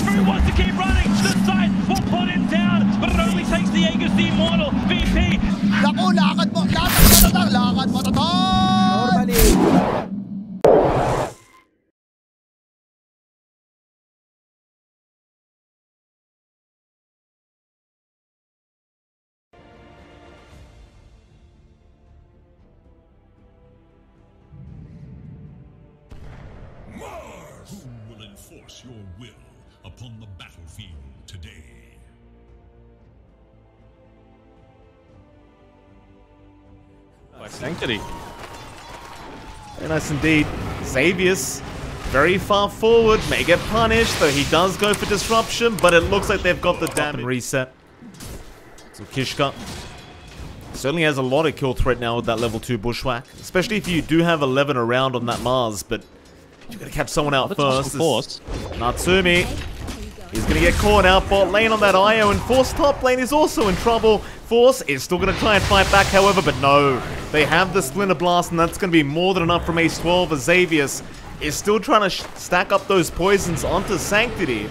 Who wants to keep running? The side will put it down, but it only takes the Aegis, the Immortal, VP. Naku, lakad mo Normally. Who will enforce your will upon the battlefield today? Sanctity. Very nice indeed. Xavius, very far forward, may get punished, though he does go for disruption, but it looks like they've got the damage reset. So Kishka certainly has a lot of kill threat now with that level 2 bushwhack, especially if you do have 11 around on that Mars, but you gotta catch someone out first. Natsumi, he's gonna get caught out bot lane on that IO, and Force top lane is also in trouble. Force is still gonna try and fight back, however, but no. They have the Splinter Blast, and that's gonna be more than enough from Ace 12 as Xavius is still trying to stack up those poisons onto Sanctity.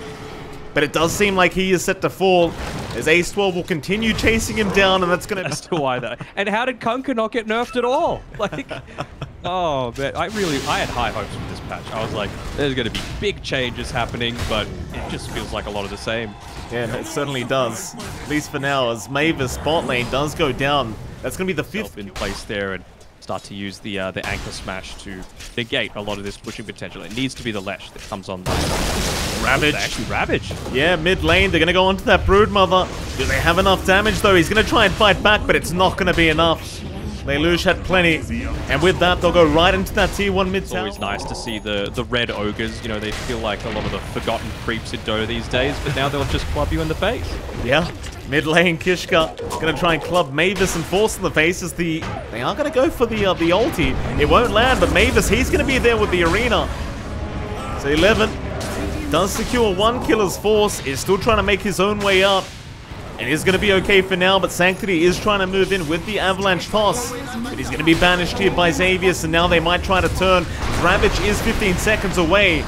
But it does seem like he is set to fall, as Ace 12 will continue chasing him down, and that's gonna... As to why that. And how did Kunkka not get nerfed at all? Like, oh, man, I had high hopes for this patch. I was like, there's gonna be big changes happening, but it just feels like a lot of the same. Yeah, it certainly does. At least for now, as Mavis bot lane does go down. That's gonna be the 5th in place there, and start to use the anchor smash to negate a lot of this pushing potential. It needs to be the Lesh that comes on. Ravage. Actually, Ravage. Yeah, mid lane, they're gonna go onto that Broodmother. Do they have enough damage though? He's gonna try and fight back, but it's not gonna be enough. Lelouch had plenty, and with that, they'll go right into that tier 1 mid tower. It's always nice to see the red ogres. You know, they feel like a lot of the forgotten creeps in Dota these days, but now they'll just club you in the face. Yeah, mid lane, Kishka gonna try and club Mavis and Force in the face as they are gonna go for the ulti. It won't land, but Mavis, he's gonna be there with the arena. So 11 does secure 1 kill as Force is still trying to make his own way up. And is going to be okay for now, but Sanctity is trying to move in with the Avalanche toss. But he's going to be banished here by Xavius, and now they might try to turn. Ravage is 15 seconds away.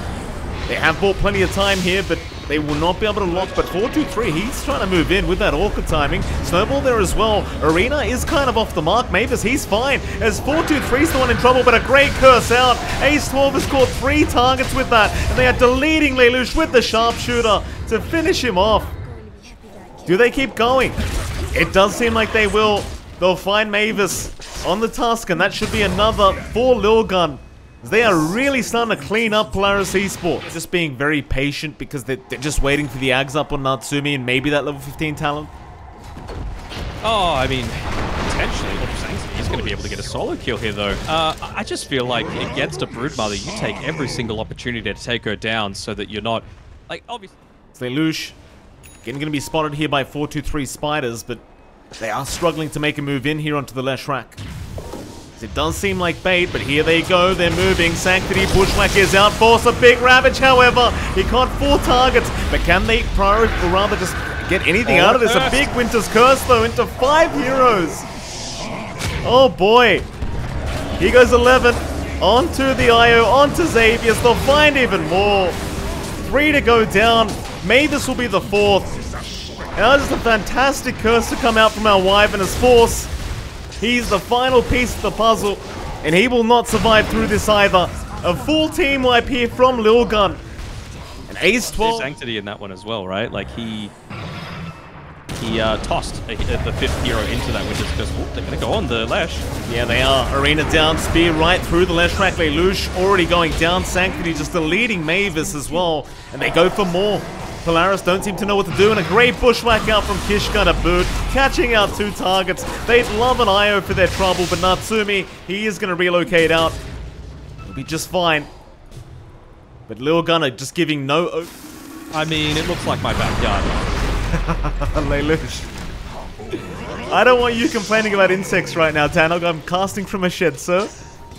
They have bought plenty of time here, but they will not be able to lock. But 4-2-3, he's trying to move in with that Orca timing. Snowball there as well. Arena is kind of off the mark. Mavis, he's fine, as 4-2-3's the one in trouble, but a great curse out. Ace 12 has scored 3 targets with that, and they are deleting Lelouch with the sharpshooter to finish him off. Do they keep going? It does seem like they will. They'll find Mavis on the tusk, and that should be another for Lilgun. They are really starting to clean up Polaris Esports. Just being very patient because they're just waiting for the Ags up on Natsumi and maybe that level 15 talent. Oh, I mean, potentially. He's going to be able to get a solo kill here, though. I just feel like against a Broodmother, you take every single opportunity to take her down so that you're not... Like, obviously... Lelouch again going to be spotted here by 4-2-3 Spiders, but they are struggling to make a move in here onto the Leshrac. It does seem like bait, but here they go, they're moving. Sanctity, Bushwhack is out, Force a big Ravage, however. He caught 4 targets, but can they prioritize, or rather just get anything out of this? A big Winter's Curse, though, into 5 heroes. Oh boy. Here goes 11, onto the IO, onto Xavius. They'll find even more. 3 to go down. Mavis will be the 4th. Now just a fantastic curse to come out from our Wyvern as Force. He's the final piece of the puzzle, and he will not survive through this either. A full team wipe here from Lilgun. And Ace 12. Sanctity in that one as well, right? Like he tossed the 5th hero into that Winter's Curse. They're going to go on the Lesh. Yeah, they are. Arena down, spear right through the Leshrac. Lelouch already going down. Sanctity just deleting Mavis as well. And they go for more. Polaris don't seem to know what to do, and a great bushwhack out from Kishka to boot, catching out 2 targets. They'd love an IO for their trouble, but Natsumi, he is going to relocate out. He'll be just fine. But Lilgun are just giving no... I mean, it looks like my backyard. Lelouch. I don't want you complaining about insects right now, Danog. I'm casting from a shed, sir.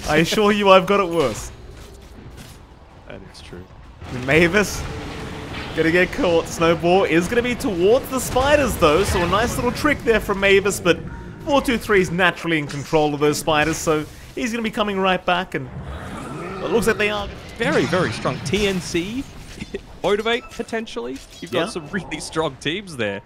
I assure you I've got it worse. That is true. Mavis gonna get caught. Snowball is gonna be towards the Spiders though, so a nice little trick there from Mavis, but 4-2-3 is naturally in control of those Spiders, so he's gonna be coming right back, and it looks like they are very, very strong. TNC motivate, potentially. You've got some really strong teams there.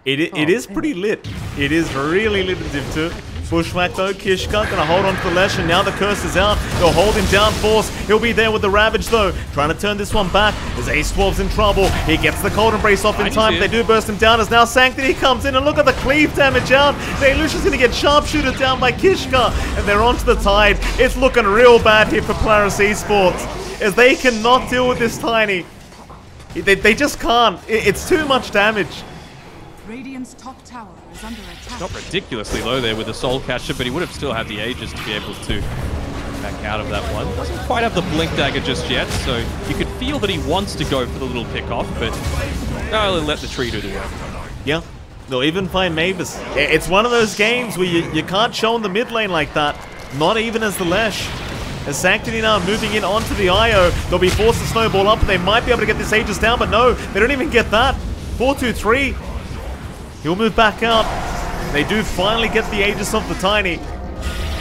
It is pretty lit. It is really lit in Div 2. Bushwhack though, Kishka gonna hold on to the Lesh, and now the curse is out. They'll hold him down, Force. He'll be there with the Ravage though, trying to turn this one back as Ace12's in trouble. He gets the Cold Embrace off in time. They do burst him down as now Sanctity comes in, and look at the cleave damage out. Lelouch's gonna get Sharpshooter down by Kishka, and they're onto the Tide. It's looking real bad here for Polaris Esports, as they cannot deal with this Tiny. They just can't. It's too much damage. Radiant's top tower is under attack. Not ridiculously low there with the Soul Catcher, but he would have still had the Aegis to be able to back out of that one. Doesn't quite have the Blink Dagger just yet, so you could feel that he wants to go for the little pick-off, but no, let the tree do the work. Yeah, they'll even find Mavis. It's one of those games where you can't show in the mid lane like that, not even as the Lesh. As Sanctity now moving in onto the IO, they'll be forced to snowball up, and they might be able to get this Aegis down, but no, they don't even get that. 4-2-3. He'll move back out. They do finally get the Aegis off the Tiny.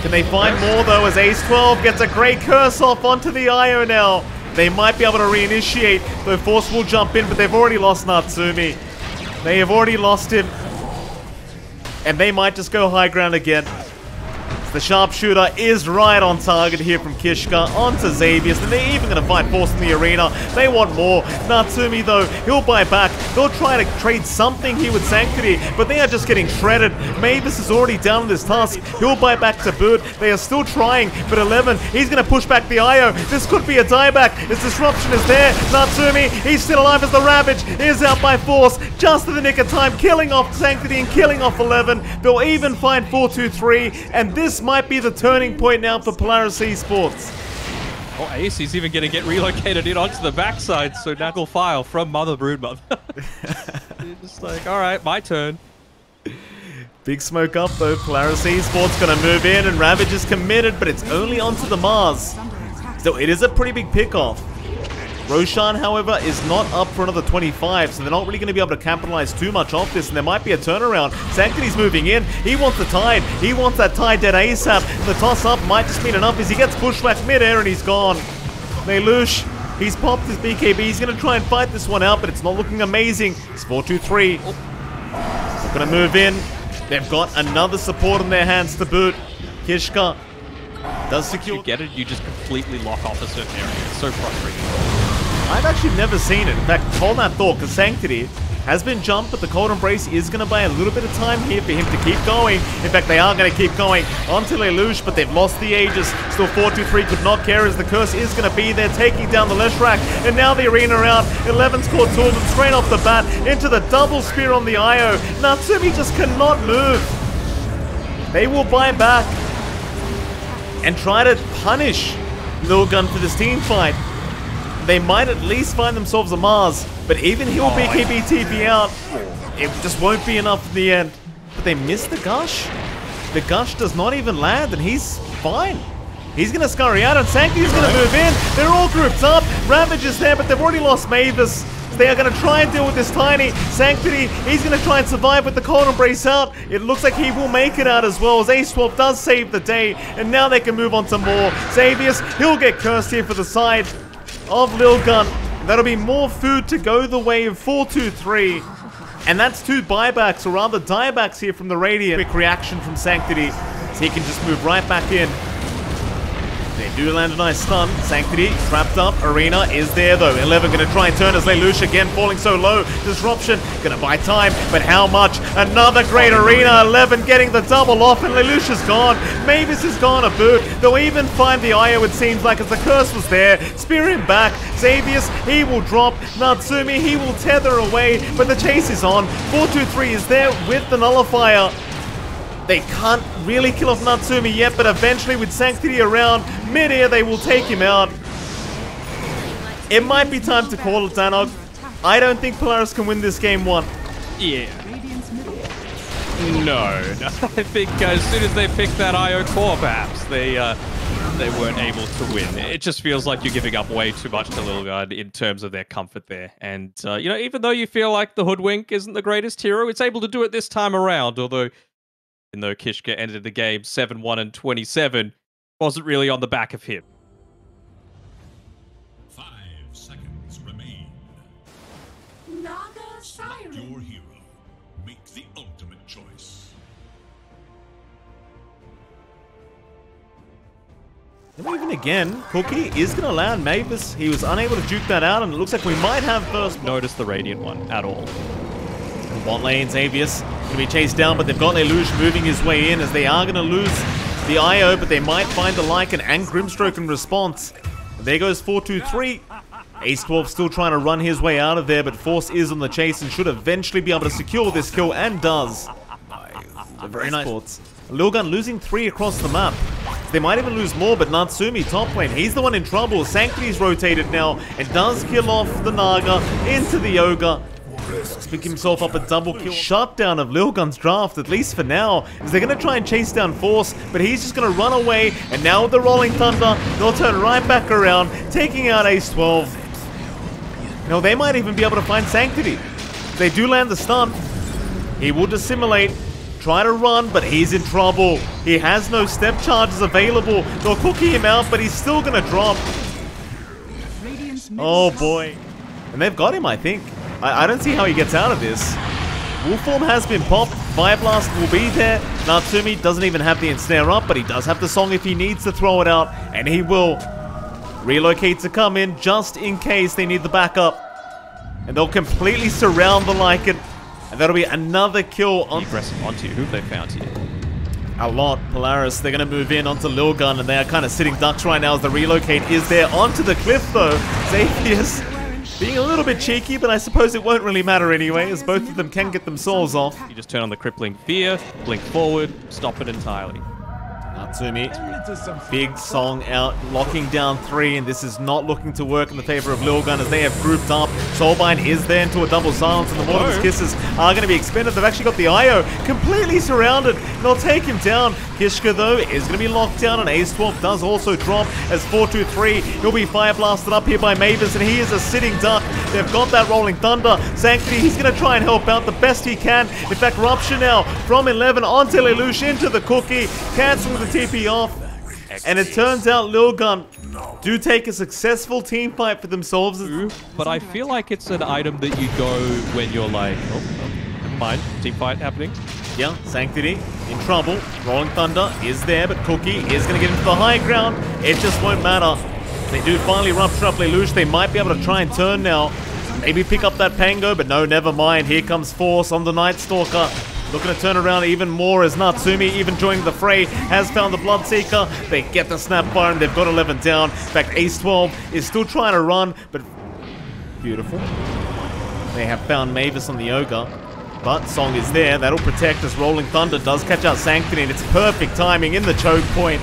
Can they find more though, as Ace12 gets a great curse off onto the IO now. They might be able to reinitiate, though Force will jump in, but they've already lost Natsumi. They have already lost him. And they might just go high ground again. The Sharpshooter is right on target here from Kishka onto Xavius, and they're even going to find Force in the arena. They want more. Natsumi, though, he'll buy back. They'll try to trade something here with Sanctity, but they are just getting shredded. Mavis is already down in this task. He'll buy back to boot. They are still trying, but 11, he's going to push back the IO. This could be a dieback. His disruption is there. Natsumi, he's still alive as the Ravage is out by Force, just in the nick of time, killing off Sanctity and killing off 11. They'll even find 4-2-3, and this might be the turning point now for Polaris Esports. Oh, Ace, he's even going to get relocated in onto the backside, so Knuckle File from Mother Broodmother. Just like, alright, my turn. Big smoke up though, Polaris Esports gonna move in, and Ravage is committed, but it's only onto the Mars. So it is a pretty big pick-off. Roshan, however, is not up for another 25, so they're not really going to be able to capitalize too much off this, and there might be a turnaround. Sanctity's moving in. He wants the Tide. He wants that Tide dead ASAP. The toss-up might just mean enough as he gets bushwhacked mid-air, and he's gone. Lelouch, he's popped his BKB. He's going to try and fight this one out, but it's not looking amazing. It's 4-2-3. They're going to move in. They've got another support in their hands to boot. Kishka does secure. You get it, you just completely lock off a certain area. It's so frustrating. I've actually never seen it. In fact, hold that thought, because Sanctity has been jumped, but the Cold Embrace is going to buy a little bit of time here for him to keep going. In fact, they are going to keep going onto Lelouch, but they've lost the Aegis. Still 4-2-3 could not care, as the curse is going to be there, taking down the Leshrac. And now the arena round. 11's caught two of them straight off the bat into the double spear on the IO. Natsumi just cannot move. They will buy back and try to punish Lilgun for this team fight. They might at least find themselves a Mars, but even he'll BKB TP out. It just won't be enough in the end. But they missed the Gush. The Gush does not even land, and he's fine. He's going to scurry out, and Sanctity's going to move in. They're all grouped up. Ravage is there, but they've already lost Mavis. They are going to try and deal with this Tiny. Sanctity, he's going to try and survive with the Cold Embrace out. It looks like he will make it out as well, as Ace12 does save the day, and now they can move on to more. Xavius, he'll get cursed here for the side of Lilgun. That'll be more food to go the way of 4-2-3. And that's two buybacks, or rather diebacks here from the Radiant. Quick reaction from Sanctity, so he can just move right back in. They do land a nice stun. Sanctity trapped up. Arena is there though. 11 going to try and turn as Lelouch again falling so low. Disruption going to buy time, but how much? Another great Arena. 11 getting the double off, and Lelouch is gone. Mavis is gone a boot. They'll even find the IO, it seems like, as the curse was there. Spear him back. Xavius, he will drop. Natsumi, he will tether away, but the chase is on. 4-2-3 is there with the nullifier. They can't really kill off Natsumi yet, but eventually with Sanctity around mid-air, they will take him out. It might be time to call it, Danog. I don't think Polaris can win this game one. Yeah. No. I think as soon as they pick that IO core, perhaps, they weren't able to win. It just feels like you're giving up way too much to Lilgun in terms of their comfort there. And, you know, even though you feel like the Hoodwink isn't the greatest hero, it's able to do it this time around, although Kishka ended the game 7-1 and 27, wasn't really on the back of him. 5 seconds remain. Select your hero. Make the ultimate choice. And even again, Cookie is going to land Mavis. He was unable to juke that out, and it looks like we might have first. Notice the Radiant one at all. Bot lane, Xavius can be chased down, but they've got Lelouch moving his way in as they are going to lose the IO, but they might find the Lycan and Grimstroke in response. And there goes 4-2-3. Ace12 still trying to run his way out of there, but Force is on the chase and should eventually be able to secure this kill, and does. Very nice. Lilgun losing 3 across the map. They might even lose more, but Natsumi, top lane, he's the one in trouble. Sanctity's rotated now and does kill off the Naga into the Ogre. Pick himself up a double kill. Shutdown of Lilgun's draft, at least for now, as they're going to try and chase down Force, but he's just going to run away, and now with the Rolling Thunder, they'll turn right back around, taking out Ace12. Now they might even be able to find Sanctity. They do land the stun. He will dissimulate, try to run, but he's in trouble. He has no step charges available. They'll cookie him out, but he's still going to drop. Oh boy. And they've got him, I think. I don't see how he gets out of this. Wolf form has been popped. Fire Blast will be there. Natsumi doesn't even have the ensnare up, but he does have the song if he needs to throw it out, and he will relocate to come in just in case they need the backup. And they'll completely surround the Lycan, and that'll be another kill on Aggressive onto you. Who've they found here? a lot. Polaris, they're going to move in onto Lilgun, and they are kind of sitting ducks right now as the relocate is there onto the cliff, though. Xavius being a little bit cheeky, but I suppose it won't really matter anyway, as both of them can get themselves off. You just turn on the crippling fear, blink forward, stop it entirely. Natsumi, big song out, locking down 3, and this is not looking to work in the favor of Lilgun as they have grouped up. Soulbind is there into a double silence, and the Mortimer's Kisses are going to be expended. They've actually got the IO completely surrounded. They'll take him down. Kishka, though, is going to be locked down, and Ace12 does also drop as 4-2-3. He'll be fire blasted up here by Mavis, and he is a sitting duck. They've got that Rolling Thunder. Sanctity, he's going to try and help out the best he can. In fact, Rupture now from 11 onto Lelouch into the cookie, canceling the TP off. And it turns out Lilgun do take a successful team fight for themselves. But I feel like it's an item that you go when you're like, oh, never mind, team fight happening. Yeah, Sanctity in trouble. Rolling Thunder is there, but Cookie is going to get into the high ground. It just won't matter. They do finally rupture up Lelouch. They might be able to try and turn now. Maybe pick up that Pango, but no, never mind. Here comes Force on the Night Stalker. Looking to turn around even more as Natsumi, even joining the fray, has found the Bloodseeker. They get the Snapfire and they've got 11 down. In fact, Ace12 is still trying to run, but beautiful. They have found Mavis on the Ogre, but Song is there. That'll protect as Rolling Thunder does catch out Sanctity, and it's perfect timing in the choke point.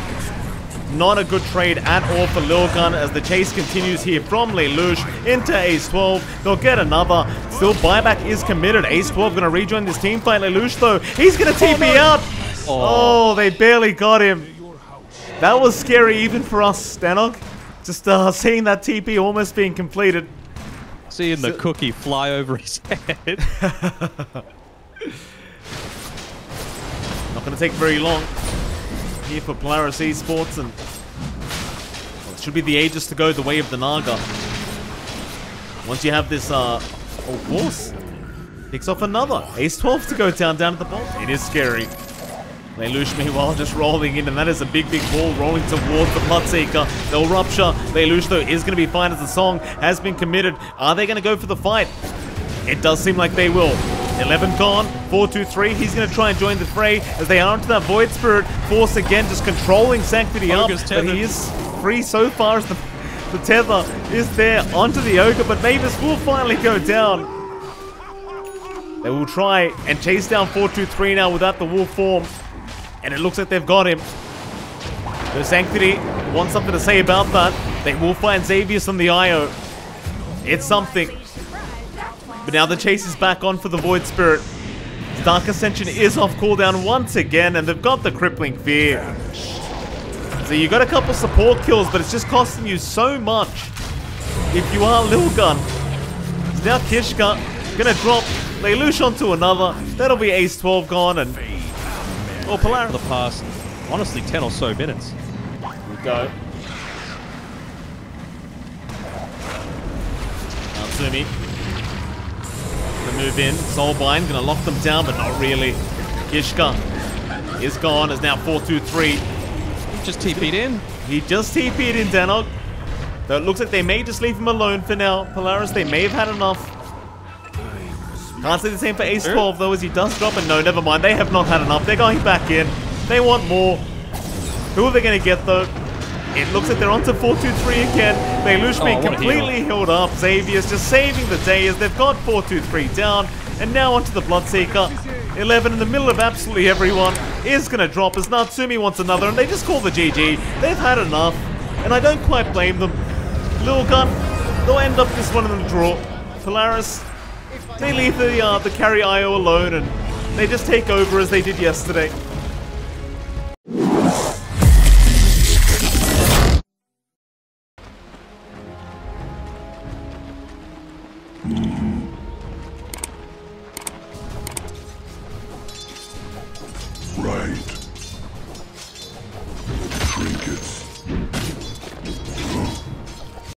Not a good trade at all for Lilgun as the chase continues here from Lelouch into Ace12. They'll get another. Still, buyback is committed. Ace12 going to rejoin this team fight. Lelouch, though, he's going to TP out. Oh, they barely got him. That was scary even for us, Danog. Just seeing that TP almost being completed. Seeing the cookie fly over his head. Not going to take very long here for Polaris Esports, and well, it should be the Aegis to go the way of the Naga. Once you have this, of course, picks off another. Ace12 to go down at the bottom. It is scary. Lelouch, meanwhile, just rolling in, and that is a big ball rolling towards the Bloodseeker. They'll rupture. Lelouch, though, is going to be fine as the song has been committed. Are they going to go for the fight? It does seem like they will. 11 gone, 4-2-3. He's going to try and join the fray as they are into that Void Spirit. Force again just controlling Sanctity up, but he is free so far as the tether is there onto the Ogre, but Mavis will finally go down. They will try and chase down 4-2-3 now without the wolf form, and it looks like they've got him. The Sanctity wants something to say about that. They will find Xavius on the IO. It's something. But now the chase is back on for the Void Spirit. Dark Ascension is off cooldown once again, and they've got the Crippling Fear. So you got a couple support kills, but it's just costing you so much if you are Lilgun. So now Kishka gonna drop Lelouch onto another. That'll be Ace12 gone, and well, Polaris For the past, honestly, 10 or so minutes. Here we go. Natsumi move in. Soulbind gonna lock them down, but not really. Kishka is gone. Is now 4-2-3. Just TP'd in. He just TP'd in Danog. Though it looks like they may just leave him alone for now. Polaris, they may have had enough. Can't say the same for Ace 12 though, as he does drop. And no, never mind. They have not had enough. They're going back in. They want more. Who are they going to get though? It looks like they're onto 4-2-3 again. Beilush being completely healed up. Xavier's just saving the day as they've got 4-2-3 down. And now onto the Bloodseeker. 11 in the middle of absolutely everyone is going to drop as Natsumi wants another. And they just call the GG. They've had enough. And I don't quite blame them. Lilgun, they'll end up this one in the draw. Polaris, they leave the carry IO alone and they just take over as they did yesterday. Right. Trinkets.